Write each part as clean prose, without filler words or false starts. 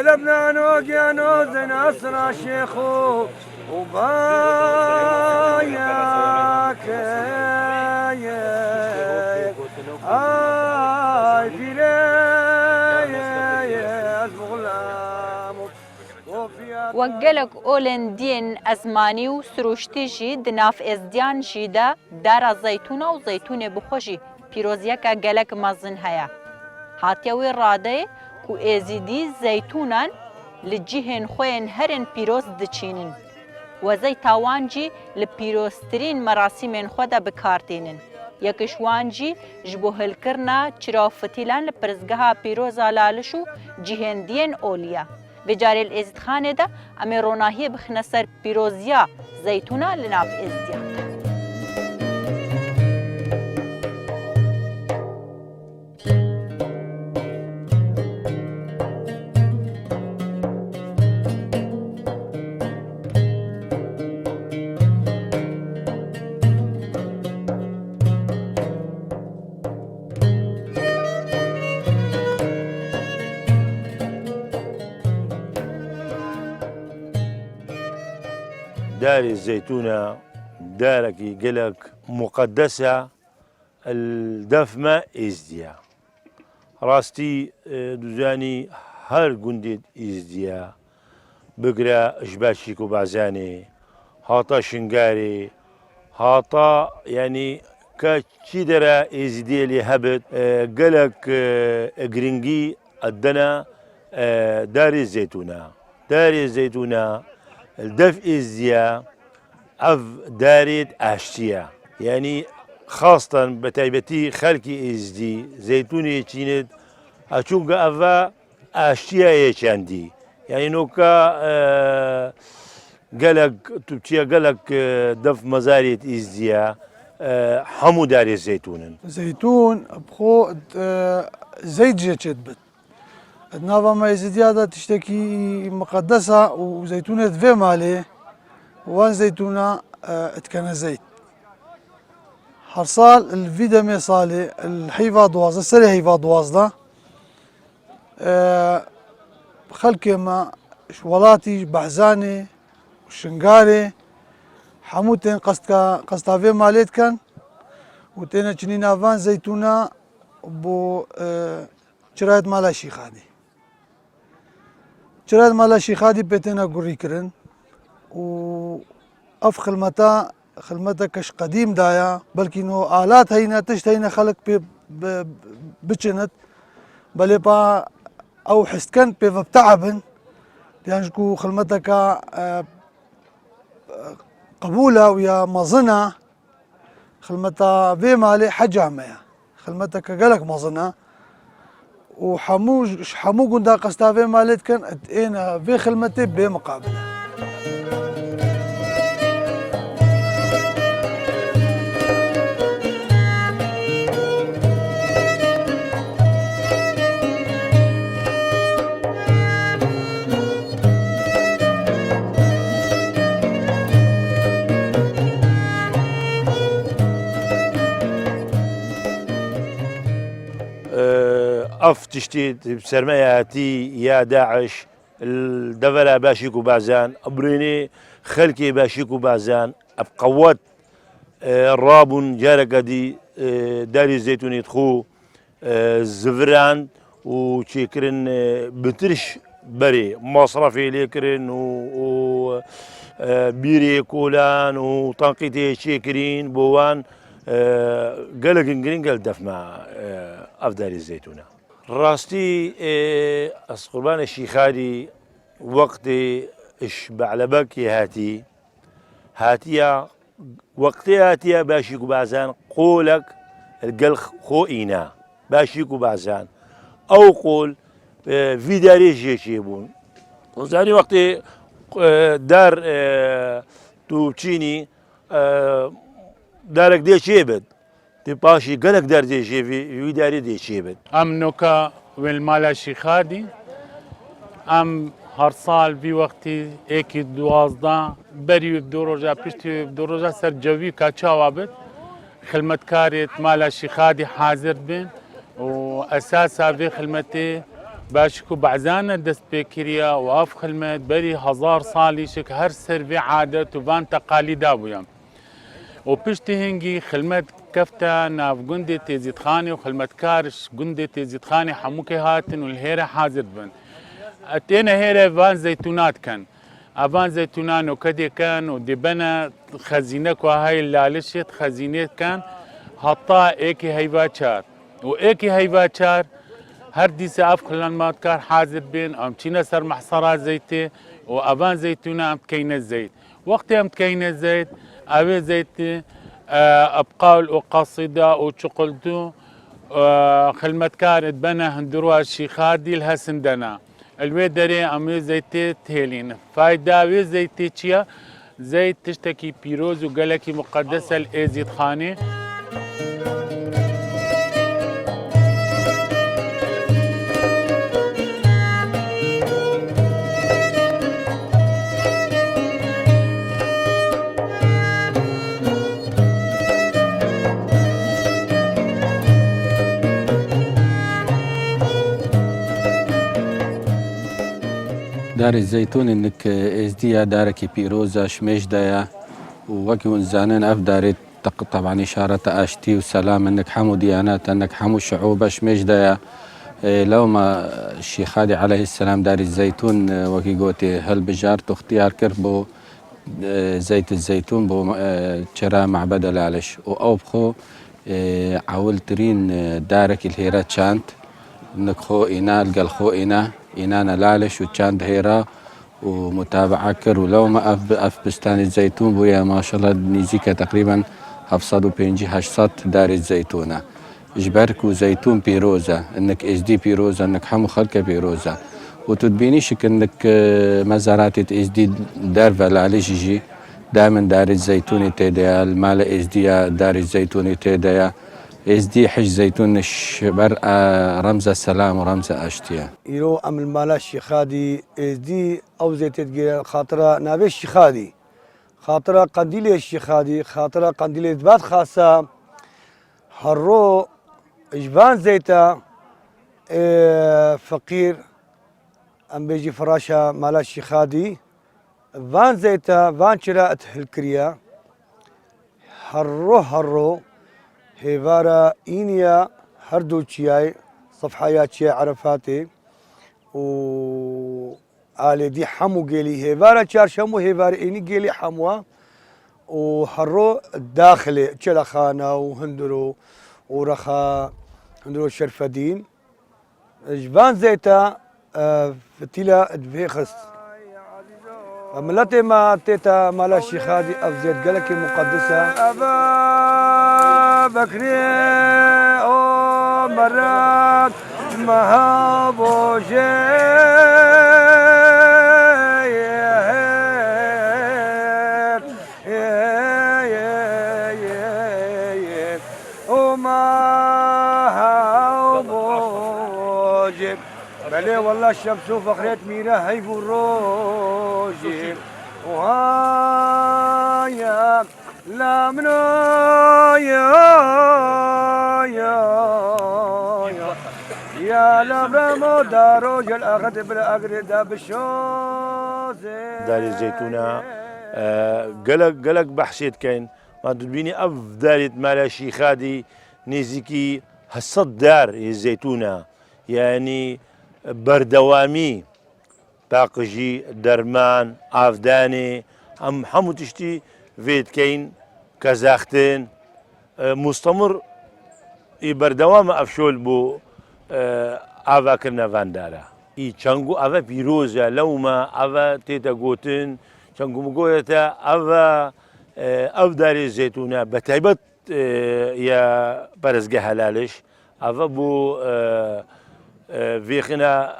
لبنانو جانو زناسنا شيخو وباياك آي فيلي أزغلام وەگەلک ئۆلێن دیێن ئەزمانی و سروشتی ژی دناف ئێزدیان ژیدا دارا زەیتونە و زەیتونێ بخۆشی پیرۆزیەکە گەلک مەزن هەیە. هاتیەوەی ڕادەیە و ئێزیدی زەیتونان لە جیهێن خۆیان هەرێن پیرۆز دچینن. وەزەی تاوانجی لە پیرۆزترین مەراسیمێن خۆدا بکاردێنن. یەکش وانجی ji bo hilkirina çiraftîlan li pirzgeha pîroza laliş û cihêndiyên oliya. Vê carê li êzîdxanê de em ê ronahiyê bixine ser pîroziya zeytûna li nav êzdiyan. داري الزيتونة داركي قلك مقدسة الدفمة إزديا راستي دوزاني هر قنديد إزديا بقرا إشباشيكو بعزاني هاتا شنقاري هاتا يعني كاشي درا إزديا اللي هبت قلك قرنجي الدنا داري الزيتونة داري الزيتونة الدف إزديا أف داريد أشتيا يعني خاصة بتايبتي خلقي إزدي زيتوني تشيند أشوفك أفا أشتيا يشاندي يعني نوكا قالك تبتيا قالك دف مزاريت إزديا حمو داري الزيتون زيتون بخو زيت جيتشت بت نافا ما يزيديادا تشتكي مقدسة وزيتونة في مالي وان زيتونة اتكنا زيت حرصال الفيدا ميصالي الحيفا دوازة سري حيفا دوازة خلكي ما شولاتي بحزاني وشنقاري حموتين قصتا في ماليت كان وتينا چنين فان زيتونة بو شرايط مالا شيخادي شرايط مالا شيخادي بيتنا قري كرن و اف خلمتا كش قديم دايا بلكي نو آلات هينا تشت هينا خلق بچنت بلي با او حسكن بتعبن لانشكو خلمتا كا قبولة ويا مظنة خلمتا في مالي حجامية خلمتا كقلك مظنة وحمو قندا قستافي مالت كان اتينا في خلمتي بمقابله أف تشتيت بسرمياتي يا داعش الدفلا باشيكو بازان أبريني خلكي باشيكو بازان أبقوات الرابون جاركدي داري الزيتون يدخو زفران وشيكرن بترش بري مصرفي ليكرن و بيري كولان وطنقيتي شيكرين بوان قالك انقرين قال دف مع أفضل الزيتونة راستي قربان الشيخاري وقت إش بعلبك هاتيا وقتي هاتيا باشيكو بعزان قولك القلخ خوئينا باشيكو بعزان أو قول في داري جيشيبون وزاني وقتي دار توبتشيني دارك دي شيبت تباشي قالك دار دي شي في داري دي شيبت ام نوكا والمالا شيخادي ام هر سال في وقتی اکی دوازده بری دو روزا پشتی دو روزا سر جوی کاچاوا بد خدمتکارت مالا شیخادی حاضر بین و اساسا في خدمتی باشكو بعزانا دست بكريا وأف خلمت بري 1000 صالي شك هر سرفي عادة وفان تقاليدا بويا وبشتي هنجي خلمت كفتا ناف قندي تيزيد خاني وخلمت كارش قندي تيزيد خاني حموكي هاتن والهيرة حاضر بن اتينا هيرة فان زيتونات كان افان زيتونان وكدي كان ودبنا خزينك وهاي اللالشت خزينة كان حطا ايكي هيفاتشار وايكي هيفاتشار هر ديسة اف خلان ماتكار حاضر بين ام تشينا سر محصرات زيتي وافان زيتونا ام تكينا الزيت وقت ام تكينا الزيت ابي زيتي ابقال وقصيدة وشقلتو خلمت كانت بنا هندروا الشيخادي لها سندنا الويدري امي زيتي تهيلين فايدة وي زيتي تشيا زيت تشتكي بيروز وقالكي مقدسة الازيد خاني دار الزيتون انك ازديا دارك بيروزا شميش دايا ووكي زانين اف داري طبعا اشارة اشتي وسلام انك حمو ديانات انك حمو شعوبة شميش دايا لو ما الشيخ خادي عليه السلام دار الزيتون وكي قوتي هل بجار اختيار كربو زيت الزيتون بو تشرا معبد لالش واوبخو عاولترين دارك الهيرات شانت انك خو انا القى الخو إنانا لالش وتشاند هيرا ومتابعة كر ولو ما أف بستان الزيتون بويا ما شاء الله نيزيكا تقريبا حفصدو بينجي هشصد دار الزيتونة جبركو زيتون بيروزا انك ازدي بيروزا انك حمو خلقة بيروزا وتتبينيشك انك مزارات ازدي دار فلالش يجي دائما دار الزيتون تيديا المال ازدي دار الزيتون تيديا ازدي حج زيتون الشبر رمز السلام ورمز اشتيا يرو ام المالا الشيخادي ازدي او زيت تجي خاطره نابي الشيخادي خاطره قنديل الشيخادي خاطره قنديل اثبات خاصه هرو اجبان زيتا فقير ام بيجي فراشه مالا الشيخادي فان زيتا فان شراءت الكريا هرو هيفارا إينيا هردو تشياي صفحايا تشياي عرفاتي و آلي دي حمو جيلي هيفارا تشار شمو هيفارا إيني جيلي حموا وحرو الداخلي تشلخانا وهندرو ورخا هندرو شرفدين جبان زيتا فتيلا دفيخس ملاتي ما تيتا مالا الشيخادي أفزيت قالك مقدسة أبا بكري أو مرات مهابو بلي والله الشمس وفخريت ميرا هيفو الروجي وهايا لا منو يا لبرمو دارو جل اخذ بالاقرده بالشوزه دار الزيتونة قلق بحشيت كاين ما تبيني اف دارت مالا شيخادي نيزيكي هالصد دار الزيتونة يعني بردوامي باقجي درمان افداني ام حمو تشتي فيت كاين كازاختين مستمر بردوام افشول بو افا كرنا فاندارا اي چانگو افا بيروزا لوما افا تيتا قوتن چانگو مقويتا افا اف داري الزيتونة بتايبت يا برزقه هلالش افا بو فيخنا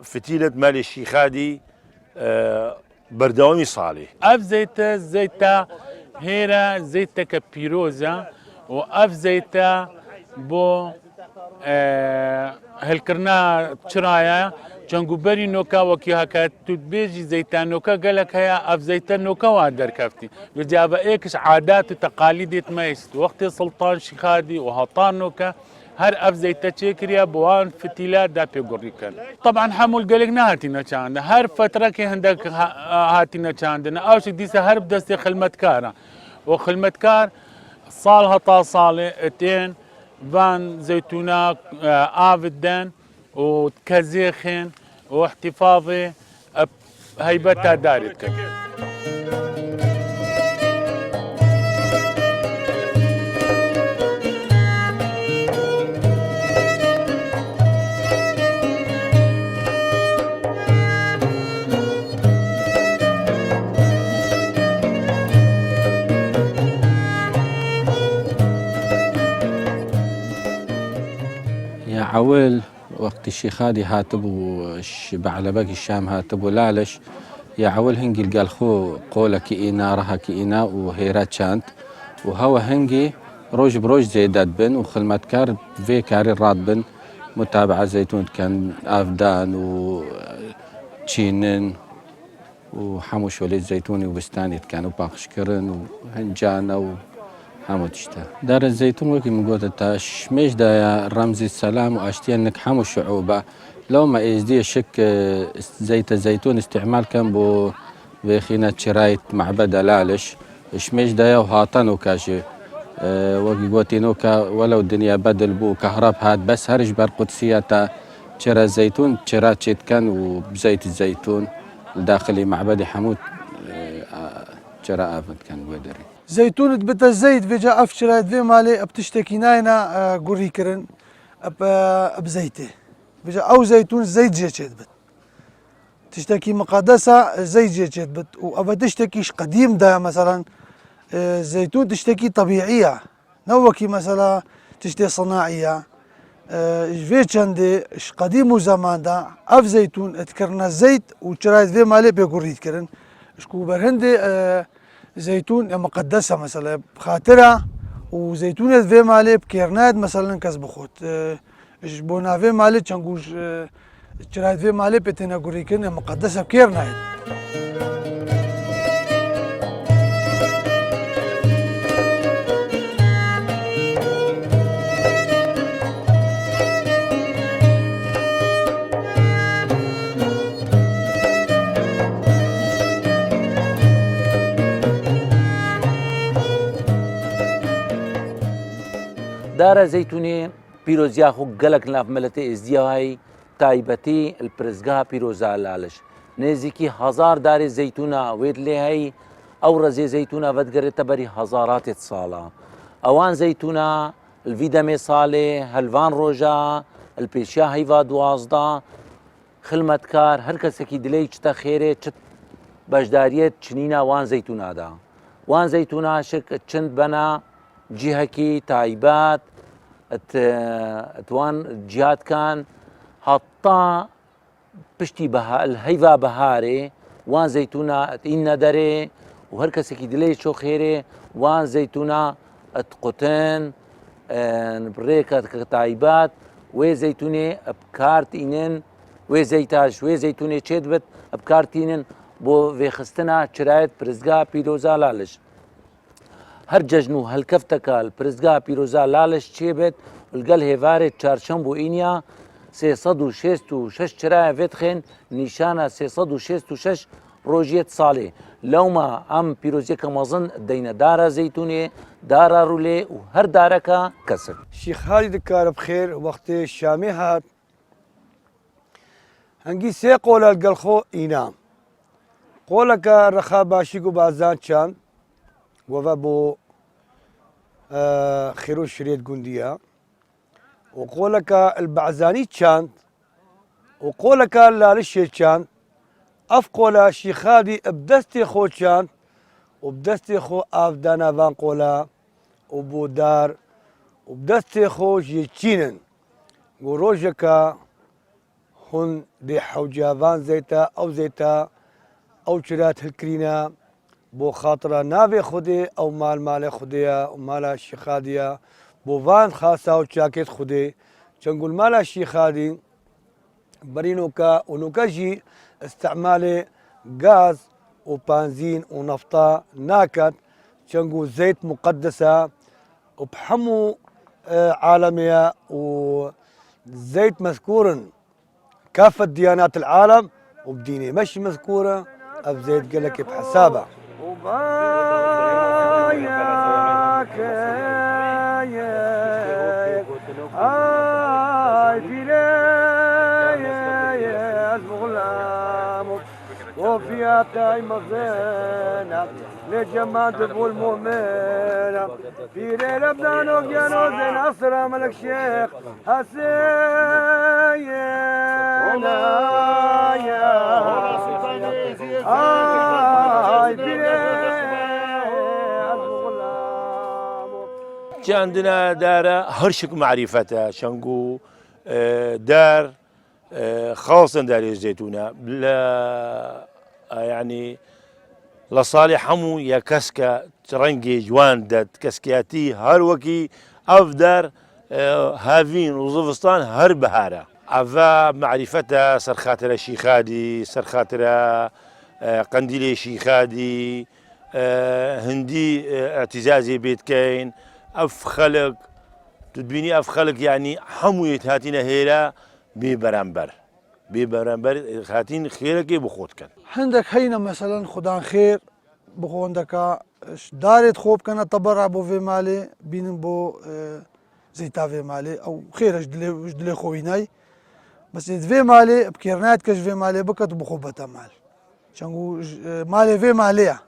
فتيلة مال الشيخادي بردوامي صالح اف زيتا هيرا زيتا كبيروزا واف زيتا بو هلكرنا تشرايا چنگو بری نوکا وکی هکا تدبیجی زیتا نوکا قالك هيا اف زيتا نوكا وادر كافتي وجاب ايكش عادات وتقاليد مايست وقت سلطان شيخادي وهطان نوكا هر اف زيتا تشيكريا بوان فتيلات دا بيغوريكن طبعا حمول قالك نهاتينا چانده هر فتره كي هندك هاتينا چاندنا او شي ديسه هر بدست خلمتكارا وخلمتكار صالها تا صالة اتين فان زيتونا آفدن وتكزيخن واحتفاظي هيبتها دارتك يا عويل وقت الشيخادي هاتبو بعلبك الشام هاتبو لالش يا عويل هنجي القالخو قولة كإينا رها كإينا وهيرات شانت وهو هنجي روج بروج زيدات بن وخلمات كار في كاري راد بن متابعة زيتون كان أفدان وتشينن وحموش وليد زيتوني وبستاني كانوا باقشكرن وهنجانا حمو تشتا دار الزيتون وكي مقوت التاش ميش دا رمزي السلام واشتيا انك حمو الشعوبة لو ما ازدي شك زيت الزيتون استعمال كان بو بخينا شرايط معبد لالش شميش دا وهاطنو كاشي وكي قوتينوكا ولو الدنيا بدل بو كهرب هاد بس هرج بر قدسية شرا الزيتون شرا تشيت كان وبزيت الزيتون داخلي معبد حمود شرا افد كان بدري زيتون بت الزيت فيجا افشرات في مالي بتشتكي ناينا قري كرن بزيته فيجا او زيتون زيت جيت بت تشتكي مقدسة زيت جيت بت وابا تشتكيش قديم ده مثلا زيتون تشتكي طبيعية نوكي مثلا تشتكي صناعية في عندي قديم وزمان ده اف زيتون اذكرنا الزيت وشرايط في مالي بيقري كرن شكو برهندي زيتون مقدسة مثلا بخاطرها وزيتونة في مالي بكيرناد مثلا كسبخوت بونا في مالي تشنقوش شرايط في مالي بتنا قريكن مقدسة بكيرناد دارا زيتوني بيروزيا خو قلق ناف ملتي ازدياهاي تايبتي البرزقها بيروزا لالش نزيكي هزار داري زيتونا ويد لهي او رزي زيتونا ودقرت بري هزارات صالة اوان زيتونا الفيدامي صالة هلفان روجا البيشيا هيفا دوازدا خلمتكار هر کسکی دلی چتا خیره چت بجداریت چنینا وان زيتونا دا وان زيتونا شك چند بنا جهكي تايبات اتوان جهات كان حطا بشتي بها الهيفا بهاري وان زيتونا اتئنا داري وهر كسكي دلي شو خيري وان زيتونا اتقطن نبريكا تايبات وي زيتوني بكارت إنن وي زيتاش وي زيتوني تشدبت بكارت إنن بو في خستنا شرايط برزقا بيروزا لالش هر ججنو هالكفتكا البرزقا بيروزا لالش تشيبت القل هيفاري تشارشنبو إنيا 366 شرايط فتخن نيشانا 366 روجيت صالي لو ما ام بيروزيكا مازن دينا دارا زيتوني دارا رولي وهر داركا كسر شيخ خالد كار بخير وقت الشامي هات هنجي سي قول القلخو إينام قولك رخابة شيكو بازان شان وفابو خيرو شريط قندية وقولك البعزاني شان وقولك اللالشي شان أفقولا شيخادي بدستي خو شان وبدستي خو أفدانا فان قولا وبودار وبدستي خو جيتشينن وروجكا هن دي حوجا فان زيتا أو زيتا أو شرات الكرينا بو خاطرة نافي خودي أو مال خوديا ومال الشيخادية بو فان خاصة وشاكيت خودي شنقول مال الشيخادي برينوكا ونوكاجي استعمالي غاز وبنزين ونفطة ناكت شنقول زيت مقدسة وبحمو عالمية، وزيت مذكور كافة ديانات العالم، وبديني مش مذكورة بزيت قلك بحسابها. وفيها تايم زينة لجماد والمؤمنة في ليلة بدانو جانو زين أسرى ملك شيخ حسين جا عندنا دارة هرشك معرفتها شنقو دار خاصة دار الزيتونة لا يعني لصالح همو يا كسكا ترنجي جوان دات كسكياتي هر وكي أفدار هافين وزفستان هر بهارة أفا معرفتها سرخاترة شيخادي سرخاترة قنديلي شيخادي هندي اعتزازي بيت كاين أف خلق تدبيني أف خلق يعني حموية هاتينا هيلا ببرامبر هاتين خيرك بخوت كان عندك هينا مثلا خدان خير بخو عندك دارت خوب كان تبرع بو في مالي بين بو زيتا في مالي او خير اجدلي خويناي بس في مالي بكيرنات كش في مالي بكت بخوبتا مال شنقو مالي في ماليه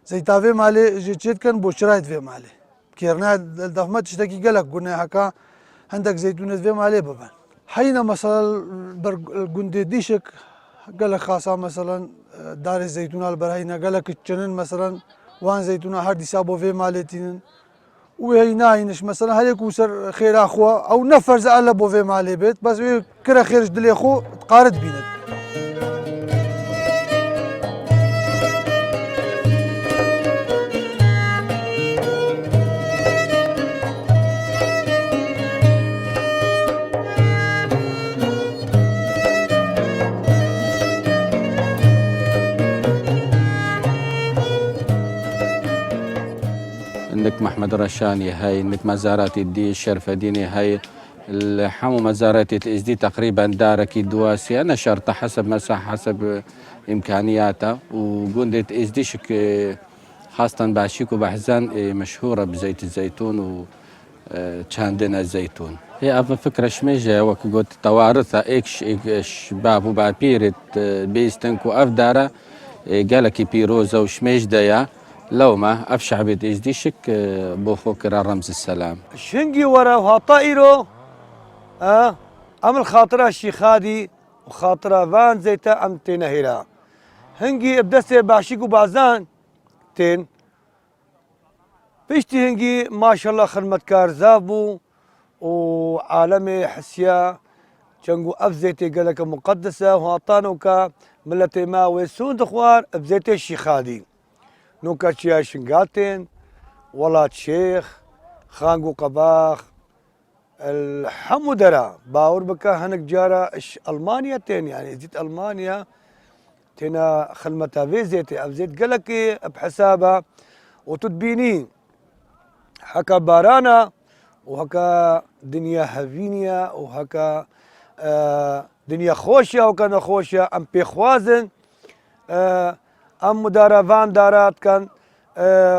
زيتا في مالي جيت كان بو شرايت في مالي كيرنات الدفمت تشتكي قالك قلنا هكا عندك زيتونة في مالي ببان حينا مثلا الجندي ديشك قال لك خاصة مثلا دار الزيتونة البرهينة قال لك الجنن مثلا وان زيتونة هردي سابو في مالتين وهينا هينش مثلا هليك وسر خير اخوه او نفر زعل بو في مالي بيت بس كره خير جدلي اخو تقارد بينت. عندك محمد رشاني هاي، عندك مزارات الدي الشرف ديني هاي الحمو مزارات الاس دي تقريبا دارك دواسي انا شرطه حسب مساحه حسب امكانياتها وقندة اس دي شك خاصة بعشيك وبحزان مشهورة بزيت الزيتون وشاندنا الزيتون. هي أفا فكرة شميجة وقت قلت توارثها إيش باب وبعد بيرت بيستنكو أفدارة قالك بيروزة وشميج ديا لو ما أفشع بيت إيش دي شك بوخو كرا رمز السلام. الشنقي ورا وها طائرو أمل خاطرها الشيخادي وخاطرها فان زيتا أم تنهيرا هنجي بدسي بعشيكو بعزان تين بيشتي هنجي ما شاء الله خدمة كار زابو وعالمي حسيا شنقو أفزيتي قالك مقدسة وهاطانوكا ملتي ما ويسون دخوار أفزيتي الشيخادي نوكا شيا شنقاتين ولات شيخ خانقو قباخ الحمودرة باور بكا هنك جارة ألمانيا تين يعني زيت ألمانيا تينا خدمتها في زيتي أفزيت قالك بحسابها وتدبيني هكا بارانا وهكا دنيا هافينيا وهكا دنيا خوشة وهكا نخوشة أم بيخوازن أم مدارفان دارات كان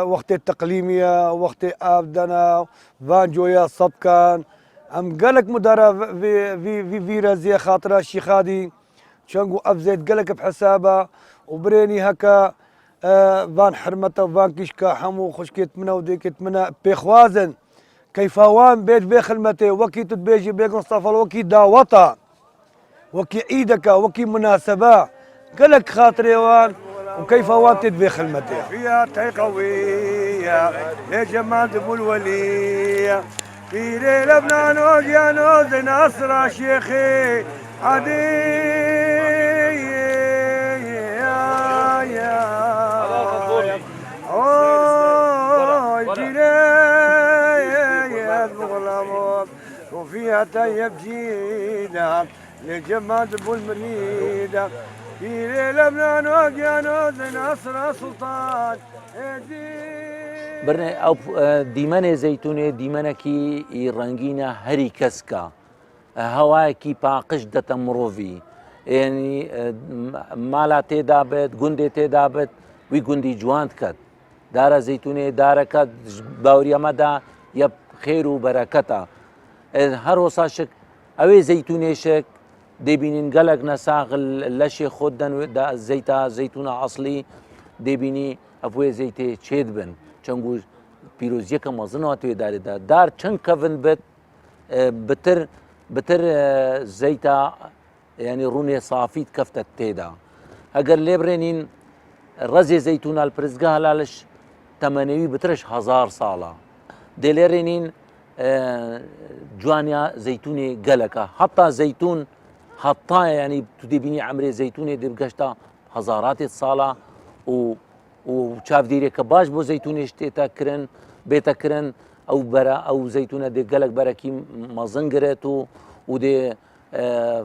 وقت التقليمية وقت أبدنا فان جويا صب كان أم قالك مدارة في رزية خاطرة الشيخادي شنقو أفزيت قالك بحسابها وبريني هكا فان حرمته وفان كشكا حمو خشكيت منا وديكت منا بيخوازن كيف وان بيت بخلمته وكي تتبيجي بيك مصطفى وكي داوطا وكي عيدك وكي مناسبة قالك خاطري وان وكيف وان تدبي خلمته فيها قوية يا جماعة ابو الولي في ليلة بنانوز يا نوز ناصر شيخي عدي وفيها طيب جينا لجماد ابو المريده في ليله بنانوز يا نوز ناصر سلطان برنه او دیمن زیتونه دیمنه کی رنگینه هری کسکا هوا کی پاقش دت مروفی یعنی مالا تدابت گنده تدابت وی گندی جواند کد دار زیتونه دار کد باوریا مدا یا خیر و برکتا هر وساشک اوی زیتونه شک دبینین گلک نساق لش خودن دا زیتونه اصلی دبینی افوی زیته چید بن چنگو پیروزی که مازن توی داره دار چند کفن بتر زیتا يعني روني صافيت كفتت تيدا اگر ليبرينين رزي زيتون البرزقها لالش تمانيوي بترش 1000 صالة ديليرينين جوانيا زيتوني قلقة حتى زيتون حتى يعني تدبيني عمري زيتوني دي بقشتا هزارات الصالة وشاف ديري كباش بو زيتوني اشتيتا كرن بيتا كرن او برا او زيتونة دي قلق بركي مزنقرتو ودي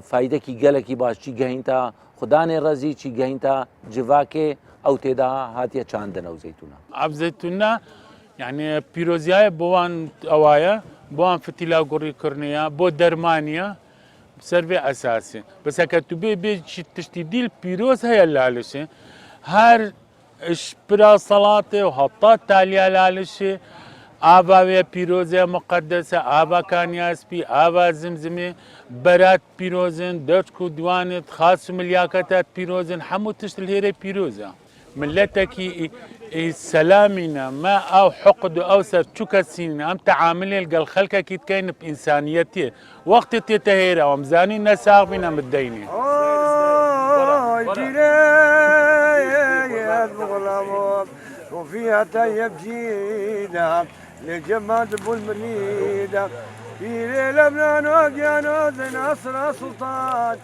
فایده کی گله کی باش چی گهینتا خدا نه رزی چی گهینتا جواکه او تدا هاتیه چاندن او زیتونا اب زیتونا يعني بيروزيا بوان اوايا بوان فتيلا غوري كورنيا بو درمانيا سيرفي اساسي بس كتبي بي تشتيدي البيروز هي اللالشه هر اشبرا صلاته وحطات تاليا لالشه آبا و پیروزه مقدسه آبا کانیاسپی آبا زمزمه برات پیروزن دوچ کو دوانت خاص ملیاکتات پیروزن حمو تشتل هيري پیروزه ملتكي سلامنا ما او حقد او ستشكسين ام تعاملي القل خلقك كي تكين بانسانيتي وقت تتهيرا ومزاني نساق بنا مديني وفيها طيب جينا للجماد ابو المريده في ليله من وقيانوز نصر سلطان